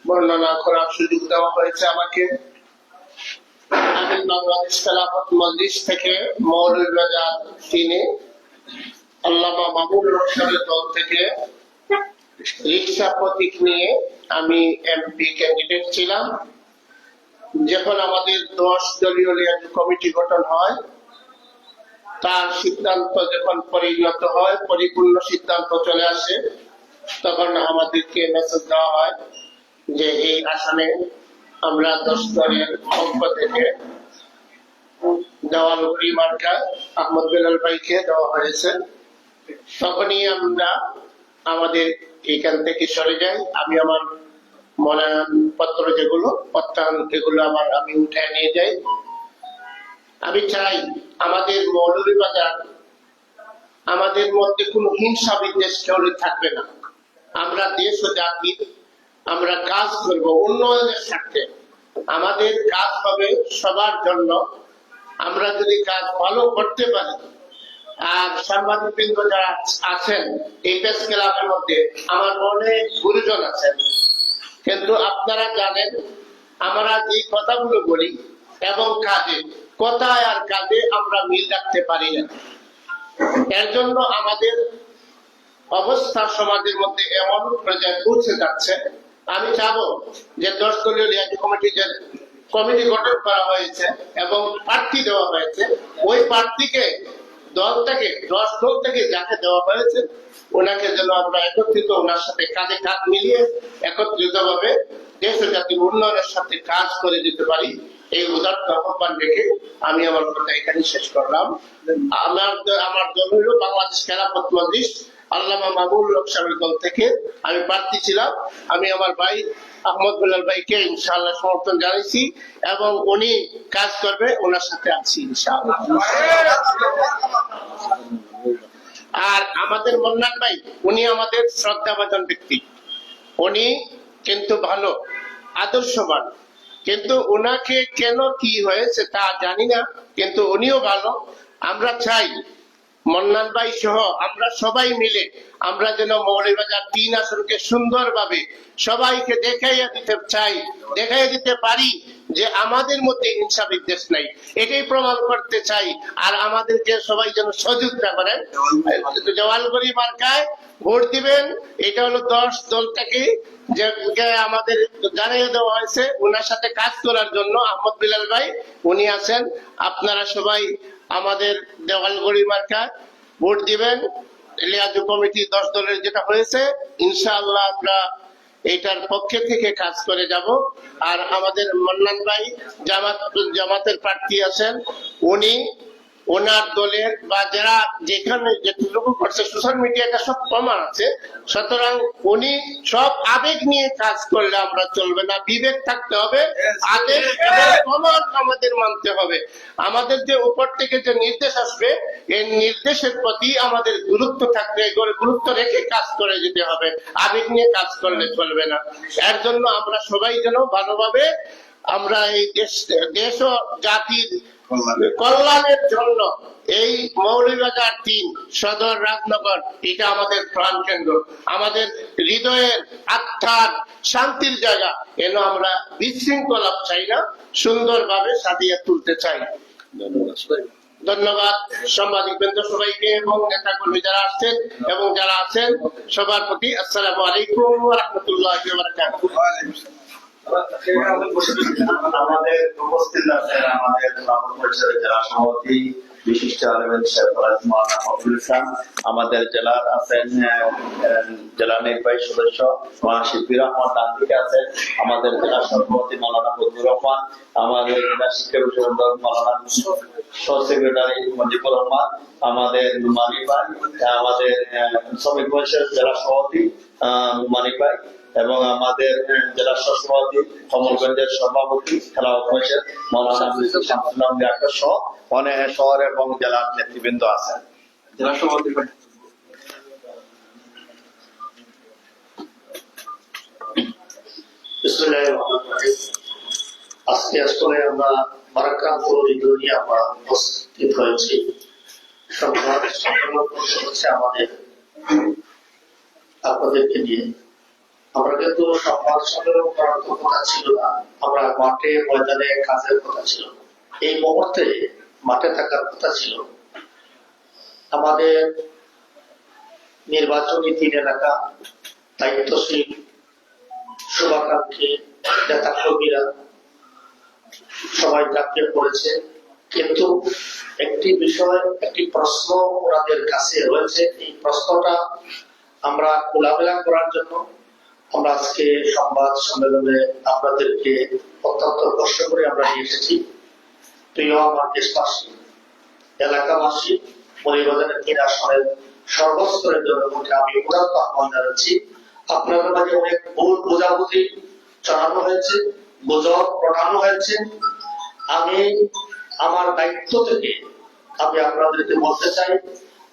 বর্ণনা করার সুযোগ দেওয়া হয়েছে আমাকে। আমি বাংলাদেশ খেলাফত মজলিস থেকে মৌলভীবাজার 3-এ আল্লামা মামুন হক সাহেবের দল থেকে রিক্সা প্রতীক নিয়ে আমি এমপি ক্যান্ডিডেট ছিলাম। যখন আমাদের 10 দলীয় লিয়াজু কমিটি গঠন হয়, তার সিদ্ধান্ত যখন পরিণত হয়, পরিপূর্ণ সিদ্ধান্ত চলে আসে, তখন আমাদেরকে মেসেজ দেওয়া হয় যে এই আসনে আমরা 10 দলের পক্ষ থেকে দেওয়ালগড়ি মার্কা আহমদ বেলাল ভাইকে দেওয়া হয়েছে। তখনই আমরা আমাদের এখান থেকে সরে যাই। আমি আমার মনোনয়ন পত্র যেগুলো প্রত্যাহার এগুলো আমি উঠে নিয়ে যাই। আমি চাই আমাদের মৌলভীবাজার, আমাদের মধ্যে কোনো হিংসা বিদ্বেষ কেউই থাকবে না। আমরা দেশ ও জাতির আমরা কাজ করব উন্নয়নের স্বার্থে। আমাদের কাজ হবে সবার জন্য। আমরা যদি কাজ ভালো করতে পারি, আর সাংবাদিকবৃন্দ যারা আছেন এই প্রেস ক্লাবের মধ্যে আমার অনেক গুরুজন আছেন, কিন্তু আপনারা জানেন আমরা যে কথাগুলো বলি এবং কাজে, কথায় আর কাজে আমরা মিল রাখতে পারি না। এর জন্য আমাদের অবস্থা সমাজের মধ্যে এমন পর্যায়ে পৌঁছে যাচ্ছে। আমি চাবো যে 10 দলীয় লিয়াজু কমিটি যে কমিটি গঠন করা হয়েছে এবং প্রার্থী দেওয়া হয়েছে, ওই প্রার্থীকে দল থেকে 10 দল থেকে যাকে দেওয়া হয়েছে ওনাকে যেন আমরা একত্রিত, ওনার সাথে কাঁধে কাঁধ মিলিয়ে একত্রিত ভাবে দেশ ও জাতির উন্নয়নের সাথে কাজ করে যেতে পারি, এই উদাত্ত আহ্বান রেখে আমি আমার কথা এখানে শেষ করলাম। আমার দল হলো বাংলাদেশ খেলাফত মজলিস আল্লামা মামুন হক সাহেবের দল থেকে আমি প্রার্থী ছিলাম। আমি আমার ভাই আহমদ বেলাল ভাইকে ইনশাআল্লাহ সমর্থন জানাইছি এবং উনি কাজ করবে, ওনার সাথে আছি ইনশাআল্লাহ। আর আমাদের মন্নান ভাই, উনি আমাদের শ্রদ্ধাভাজন ব্যক্তি, উনি কিন্তু ভালো আদর্শবান, কিন্তু ওনাকে কেন কি হয়েছে তা জানি না, কিন্তু উনিও ভালো। আমরা চাই মন্নান ভাই সহ আমরা সবাই মিলে আমরা যেন মৌলভীবাজার 3 আসনকে সুন্দরভাবে সবাইকে দেখাইয়া দিতে চাই, দেখাইয়া দিতে পারি যে আমাদের মধ্যে হিংসা বিদ্বেষ নাই, এটাই প্রমাণ করতে চাই। আর আমাদেরকে সবাই যেন সহযোগিতা করেন, দেওয়ালগড়ি মার্কায় ভোট দিবেন। এটা হলো 10 দল থেকে যে আমাদের জানিয়ে দেওয়া হয়েছে, ওনার সাথে কাজ করার জন্য আহমদ বেলাল ভাই উনি আছেন। আপনারা সবাই আমাদের দেওয়ালগড়ি মার্কায় ভোট দিবেন। লিয়াজু কমিটি 10 দলের যেটা হয়েছে, ইনশাআল্লাহ আমরা এটার পক্ষে থেকে কাজ করে যাব। আর আমাদের মন্নান ভাই জামাতের প্রার্থী আছেন, উনি ওনার দলের বা যারা যেখানে যেটুকু করছে সোশ্যাল মিডিয়াটা সব প্রমাণ আছে, সুতরাং উনি সব আবেগ নিয়ে কাজ করলে আমরা চলবে না, বিবেক থাকতে হবে, আদেশ এবং প্রমাণ আমাদের মানতে হবে। আমাদের যে উপর থেকে যে নির্দেশ আসবে এই নির্দেশের প্রতি আমাদের গুরুত্ব থাকবে, গুরুত্ব রেখে কাজ করে যেতে হবে, আবেগ নিয়ে কাজ করলে চলবে না। এর জন্য আমরা সবাই যেন ভালোভাবে আমরা এই দেশ ও জাতির কল্যাণের জন্য এই মৌলভীবাজার 3 সদর রাজনগর এটা আমাদের প্রাণ কেন্দ্র, আমাদের হৃদয়ের আত্মার শান্তির জায়গা। এন আমরা বিশৃঙ্খলা চাই না, সুন্দরভাবে সাজিয়ে তুলতে চাই। ধন্যবাদ সাংবাদিক বৃন্দ সবাইকে এবং নেতা কর্মী যারা আসছেন এবং যারা আছেন সবার প্রতি আসসালামু আলাইকুম ওয়া রাহমাতুল্লাহি ওয়া বারাকাতুহু। আমাদের উপস্থিত আছেন আমাদের পরিষদের জেলা সভাপতি বিশিষ্ট আলেম শেখ আব্দুল ইসলাম, আমাদের জেলার আছেন জেলা নির্বাহী সদস্য শিল্পীর রহমান, ডান দিকে আছেন আমাদের জেলা সভাপতি মাওলানা ফজলুর রহমান, আমাদের জেলা শিক্ষা বিষয়ক মাওলানা সহ সেক্রেটারি মজিবুর রহমান, আমাদের মানিক ভাই, আমাদের শ্রমিক পরিষদের জেলা সভাপতি মানিক ভাই এবং আমাদের জেলা সভাপতি কমলগঞ্জের সভাপতি খেলাফত পরিষদ মাওলানা শামসুল্লাহ ডাক্তার সহ অনেক শহর এবং জেলার নেতৃবৃন্দ আছেন। জেলা সভাপতি আজকে আসলে আমরা বারাকাতুল নিয়ে আমরা উপস্থিত হয়েছি। হচ্ছে আমাদের আপনাদেরকে নিয়ে আমরা কিন্তু সংবাদ সম্মেলন করার তো কথা ছিল না, আমরা মাঠে ময়দানে কাজের কথা ছিল। এই মুহূর্তে মাঠে থাকার কথা ছিল। আমাদের নির্বাচনী 3 এলাকা দায়িত্বশীল শুভাকাঙ্ক্ষী নেতা কর্মীরা সবাই চাকরি করেছে, কিন্তু একটি বিষয়, একটি প্রশ্ন ওনাদের কাছে রয়েছে। এই প্রশ্নটা আমরা খোলামেলা করার জন্য আমরা আজকে সংবাদ সম্মেলনে আপনাদেরকে অত্যন্ত কষ্ট করে আমরা নিয়ে এসেছি। প্রিয় আমার দেশবাসী, এলাকাবাসী, পরিবারের 3 আসনের সর্বস্তরের জনগণকে আমি উদাত্ত আহ্বান জানাচ্ছি। আপনাদের মাঝে অনেক ভুল বোঝাবুঝি জানানো হয়েছে, গুজব পাঠানো হয়েছে। আমি আমার দায়িত্ব থেকে আমি আপনাদেরকে বলতে চাই,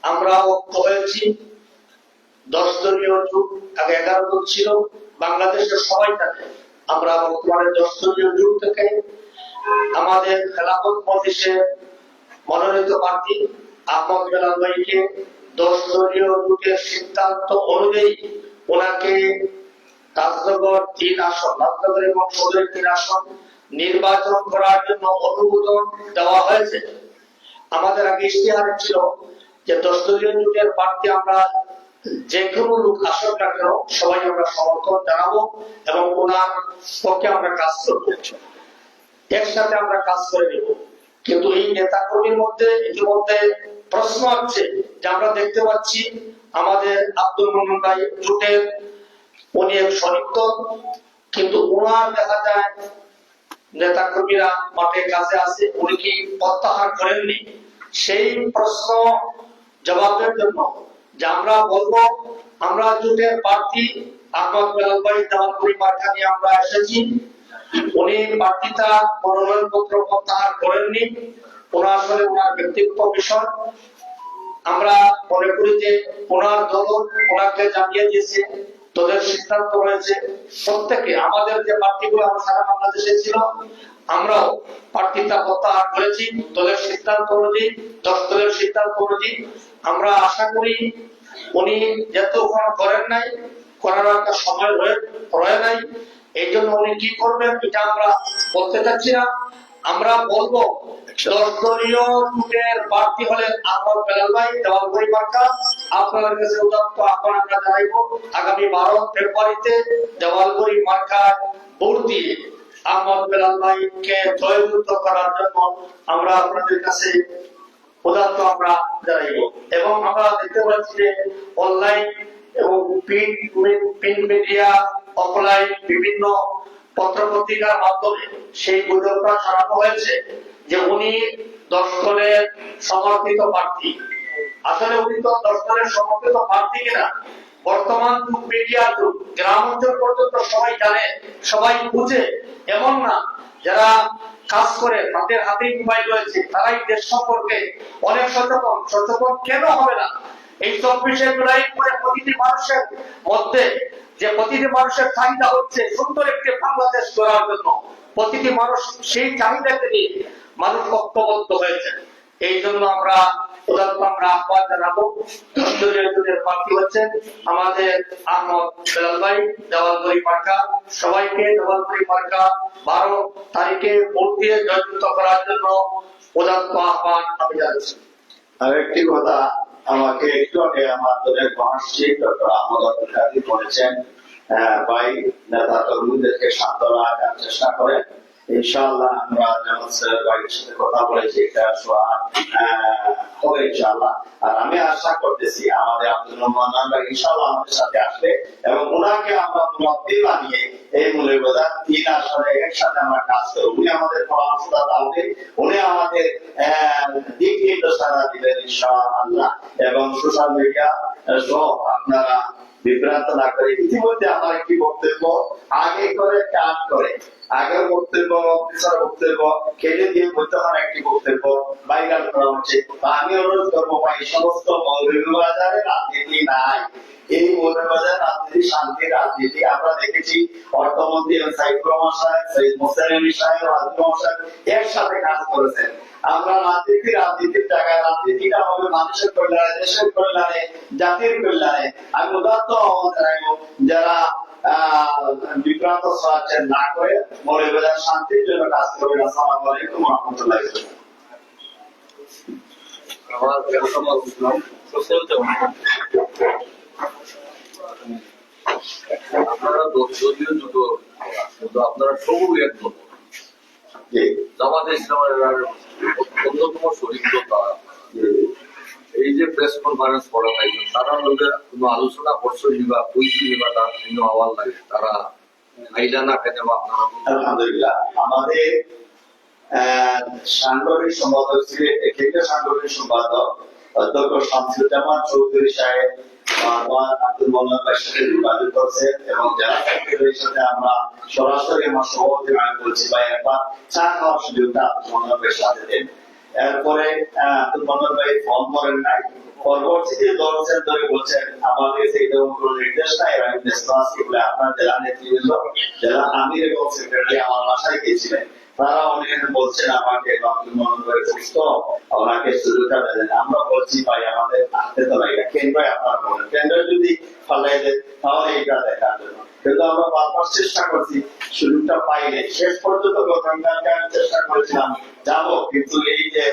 আমরা ঐক্য হয়েছি। 10 দলীয় জোট, আগে 11 দল ছিল, বাংলাদেশের সবাই থাকে। আমরা বর্তমানে 10 দলীয় জোট থেকে আমাদের খেলাফত মজলিসের মনোনীত প্রার্থী আহমদ বেলাল ভাইকে 10 দলীয় জোটের সিদ্ধান্ত অনুযায়ী ওনাকে রাজনগর 3 আসন, রাজনগর এবং সদরের 3 আসন নির্বাচন করার জন্য অনুমোদন দেওয়া হয়েছে। আমাদের আগে ইশতেহার ছিল যে 10 দলীয় জোটের প্রার্থী আমরা যে কোনো লোক আসন না কেন সবাই আমরা সমর্থন জানাবো এবং ওনার পক্ষে আমরা কাজ করবো, একসাথে আমরা কাজ করে নেব। কিন্তু এই নেতা কর্মীর মধ্যে ইতিমধ্যে প্রশ্ন আছে যে আমরা দেখতে পাচ্ছি আমাদের আব্দুল মোমিন ভাই জোটের উনি এক শরিক দল, কিন্তু ওনার দেখা যায় নেতা কর্মীরা মাঠে কাজে আছে, উনি কি প্রত্যাহার করেননি? সেই প্রশ্ন জবাবের জন্য যে আমরা বলবো আমরা জোটের প্রার্থী আহমদ বেলাল ভাই জামালপুরি মার্কা নিয়ে আমরা এসেছি। উনি প্রার্থীতা মনোনয়ন পত্র প্রত্যাহার করেননি। ওনার আসলে ওনার ব্যক্তিগত বিষয়। আমরা মনে করি যে ওনার দল ওনাকে জানিয়ে দিয়েছে, তোদের সিদ্ধান্ত রয়েছে। প্রত্যেকে আমাদের যে প্রার্থীগুলো আমরা সারা বাংলাদেশে ছিল, আমরাও প্রার্থীতা প্রত্যাহার করেছি তোদের সিদ্ধান্ত অনুযায়ী, 10 দলের সিদ্ধান্ত অনুযায়ী। আমরা আশা করি উনি যেহেতু ওখানে করেন নাই, করার একটা সময় রয়ে নাই, এই জন্য উনি কি করবেন এটা আমরা বলতে চাচ্ছি না। আমরা বলবো 10 দলীয় জোটের প্রার্থী হলেন আহমদ বেলাল ভাই জামালপুরি মার্কা। আপনাদের কাছে উদাত্ত আহ্বান আমরা জানাইবো, আগামী 12 ফেব্রুয়ারিতে জামালপুরি মার্কায় ভোট দিয়ে আহমদ বেলাল ভাইকে জয়যুক্ত করার জন্য আমরা আপনাদের কাছে উদাত্ত আমরা জানাইবো। এবং আমরা দেখতে পাচ্ছি যে অনলাইন এবং প্রিন্ট মিডিয়া, অফলাইন বিভিন্ন পত্র পত্রিকার মাধ্যমে সেই গুজবটা ছড়ানো হয়েছে যে উনি 10 দলের সমর্থিত প্রার্থী। আসলে উনি তো 10 দলের সমর্থিত প্রার্থী কিনা বর্তমান মিডিয়া যুগ, গ্রাম অঞ্চল পর্যন্ত সবাই জানে, সবাই বুঝে। এমন না যারা কাজ করে তাদের হাতে মোবাইল রয়েছে তারাই দেশ সম্পর্কে অনেক সচেতন। সচেতন কেন হবে না? এই 24শে জুলাই করে প্রতিটি মানুষের মধ্যে যে প্রতিটি মানুষের চাহিদা হচ্ছে সুন্দর একটি বাংলাদেশ গড়ার জন্য, প্রতিটি মানুষ সেই চাহিদাকে নিয়ে মানুষ ঐক্যবদ্ধ হয়েছে। এই জন্য আমরা আমরা আহ্বান জানাবো, 10 দলীয় জোটের প্রার্থী হচ্ছেন আমাদের আহমদ বেলাল ভাই জামালপুরি মার্কা। সবাইকে জামালপুরি মার্কা 12 তারিখে ভোট দিয়ে জয়যুক্ত করার জন্য উদাত্ত আহ্বান আমি জানাচ্ছি। আরেকটি কথা, আমাকে একটু আগে আমার দলের মহাসচিব ডক্টর আহমদ আব্দুল কাদির বলেছেন, ভাই নেতা কর্মীদেরকে সান্ত্বনা রাখার চেষ্টা করেন। ইনশাআল্লাহ আমরা জামাত স্যারের ভাইয়ের সাথে কথা বলেছি, এটা হবে ইনশাআল্লাহ। আর আমি আশা করতেছি আমাদের আব্দুল রহমান ভাই ইনশাআল্লাহ আমাদের সাথে আসবে এবং ওনাকে আমরা মুরব্বী বানিয়ে এই মূল্যবোধা 3 আসনে একসাথে আমরা কাজ করব। উনি আমাদের পরামর্শদাতা হবে, উনি আমাদের দিক নির্দেশনা দিবেন ইনশাআল্লাহ। এবং সোশ্যাল মিডিয়া সহ আপনারা বিভ্রান্ত না করে, ইতিমধ্যে আমার একটি বক্তব্য আগে করে কাট করে, আগের বক্তব্য পিছনের বক্তব্য কেটে দিয়ে বর্তমান একটি বক্তব্য ভাইরাল করা হচ্ছে। আমি অনুরোধ করবো ভাই, সমস্ত মৌলভীবাজারে রাজনীতি নাই। এই মৌলভীবাজার রাজনীতি শান্তির রাজনীতি। আমরা দেখেছি অর্থমন্ত্রী সাইফুর রহমান সাহেব, সৈয়দ মোসেন আলী সাহেব, রাজীব সাহেব একসাথে কাজ করেছেন। আমরা রাজনীতির জায়গায় রাজনীতিটা হবে মানুষের কল্যাণে, দেশের কল্যাণে, জাতির কল্যাণে। আমি উদাত্ত আহ্বান জানাইব যারা বিভ্রান্ত ছড়াচ্ছেন না করে মৌলভীবাজার শান্তির জন্য কাজ করবেন। আসসালামু আলাইকুম ওয়া রাহমাতুল্লাহি ওয়া বারাকাতুহু। আমার ব্যবসা বুঝলাম আপনারা যদিও দুটো কিন্তু আপনারা সবই একদম জি জামাতে ইসলামের অন্যতম শরীর তারা এই যে প্রেস কনফারেন্স করা হয় তারা লোকের কোনো আলোচনা করছেন বা বুঝলি বা তার ভিন্ন আওয়াজ লাগে তারা আইলা না খেতে বা আপনারা আলহামদুলিল্লাহ আমাদের সাংগঠনিক সম্পাদক ছিলেন কেন্দ্রীয় সাংগঠনিক সম্পাদক অধ্যক্ষ শামসুজ্জামান চৌধুরী সাহেব আমার আব্দুল মোহাম্মদ ভাইয়ের সাথে যোগাযোগ করছে এবং জেলা সেক্রেটারির সাথে আমরা সরাসরি আমার সভাপতি আমি বলছি ভাই একবার চা খাওয়ার সুযোগটা আব্দুল মোহাম্মদ ভাইয়ের সাথে দেন। এরপরে আব্দুল মোহাম্মদ ভাই ফোন করেন নাই, পরবর্তীতে দলছেন ধরে বলছেন আমাদের সেই রকম কোনো নির্দেশ নাই, আমি ব্যস্ত আছি বলে আপনার জেলা নেতৃবৃন্দ জেলা আমির এবং সেক্রেটারি আমার বাসায় গিয়েছিলেন। তারা অনেক বলছেন আমাকে আব্দুল মোহাম্মদ ভাই সুস্থ, ওনাকে সুযোগটা দেন। আমরা বলছি ভাই আমাদের হাতে তো নাই, কেন্দ্র আপনারা বলেন, কেন্দ্র যদি ফালাই দেন তাহলে এটা দেখার জন্য, কিন্তু আমরা বারবার চেষ্টা করছি সুযোগটা পাইনি। শেষ পর্যন্ত গতকালকে আমি চেষ্টা করেছিলাম যাবো, কিন্তু এই যে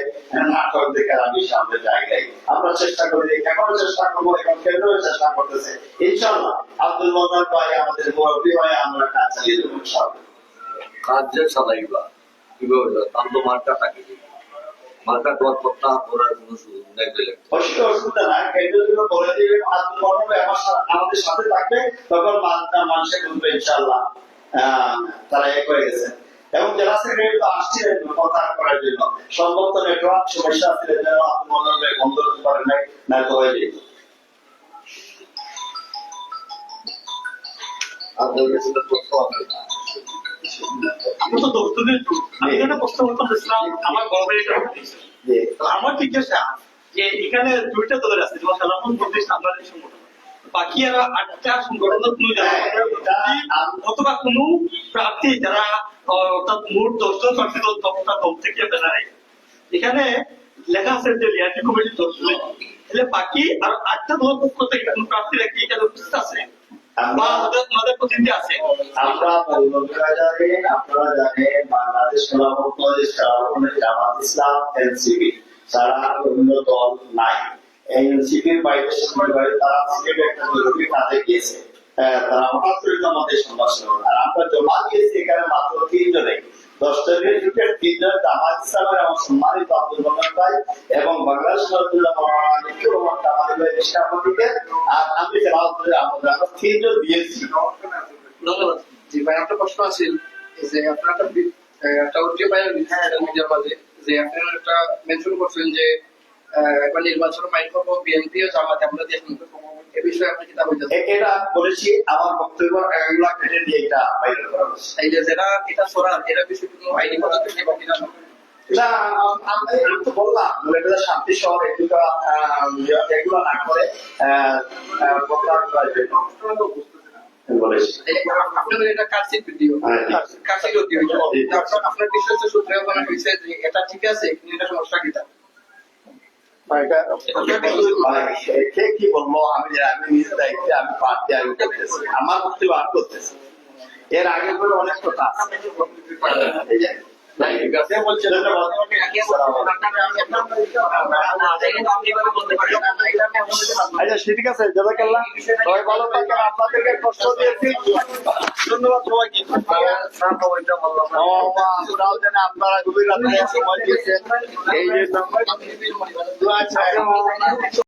নাটক দেখে আমি সামনে যাই নাই। আমরা চেষ্টা করি, এখন চেষ্টা করবো, এখন কেন্দ্র চেষ্টা করতেছে। ইনশাআল্লাহ আব্দুল মোহাম্মদ ভাই আমাদের মুরব্বী ভাই, আমরা কাজ চালিয়ে দেবো ইনশাআল্লাহ। কাজের সাদাইবা কিভাবে তার তো মার্কা থাকে মার্কা তোমার কথা করার কোনো সুযোগ নেই দিলে অসুবিধা নাই, কেন্দ্র যদি বলে দিবে আব্দুল মোহাম্মদ ভাই আমাদের সাথে থাকবে, তখন মানুষের বুঝবে ইনশাআল্লাহ তারা এক হয়ে গেছে। এবং জেলা সেক্রেটারি তো আসছিলেন কথা করার জন্য, সম্ভবত নেটওয়ার্ক সমস্যা ছিল যেন আব্দুল মোহাম্মদ ভাই বন্ধ করতে পারেন নাই, না তো হয়ে যেত। আপনার কাছে তো তথ্য আছে আমার আমার জিজ্ঞাসা যে এখানে দুইটা দলের আছে, যেমন সালামুল প্রদেশ বাংলাদেশ সংগঠন, বাকি আর 8টা সংগঠনের কোনো অথবা কোন প্রার্থী যারা অর্থাৎ মোট 10 জন প্রার্থী দল থেকে বেড়ায়, এখানে লেখা আছে যে লিয়াটি কমিটির 10 জন, তাহলে বাকি আর 8টা দলের পক্ষ থেকে কোন প্রার্থীরা কি এখানে উপস্থিত আছে বা ওদের প্রতিনিধি আছে? আমরা মৌলভীবাজারে আপনারা জানেন বাংলাদেশ খেলাফত মজলিস, জামাত ইসলাম, এনসিপি ছাড়া অন্য দল নাই। এনসিপির বাইরে তারা সিলেটে একটা জরুরি কাজে গিয়েছে, তারা হঠাৎ করে আমাদের সম্ভাষণ, আর আমরা জমা দিয়েছি এখানে মাত্র 3 জনে। 10 জনের ভিতরে 3 জন জামাত ইসলামের এবং সম্মানিত আব্দুল মোহাম্মদ ভাই এবং বাংলাদেশ আর আমি আমরা 3 জন দিয়েছি। ধন্যবাদ। জি ভাই, একটা প্রশ্ন আছে যে আপনার একটা অডিও ভাইরাল মিডিয়ার মাঝে যে আপনারা একটা মেনশন করছেন যে এবার নির্বাচন মাইক করবো বিএনপি ও জামাতে আমরা দেখুন, এই বিষয়ে আপনি কি তা বলতেছেন? এটা বলেছি আমার বক্তব্য এগুলা কেটে দিয়ে এটা বাইরে করা হচ্ছে। এই যে যারা এটা সরান এরা বিষয়ে কোনো আইনি পদক্ষেপ নেবেন কিনা? না আমি তো বললাম এটা শান্তি শহর, এগুলো না করে বলেছি। আপনাদের এটা কার্সিট ভিডিও, কার্সিট অডিও, আপনার বিশ্বাসের সূত্রে ওখানে হয়েছে যে এটা ঠিক আছে, কিন্তু এটা সমস্যা কিটা? কে কি বলবো, আমি নিজের দায়িত্বে আমি পার্টি আয়োজন করতেছি, আমার বক্তব্য আর করতেছি। এর আগে করে অনেক কথা আছে। আচ্ছা ঠিক আছে, জাযাকাল্লাহ, সবাই ভালো থাকেন, আপনাদেরকে কষ্ট দিয়েছি, ধন্যবাদ সবাইকে। আপনারা গভীর রাতে সময় দিয়েছেন এই জন্য।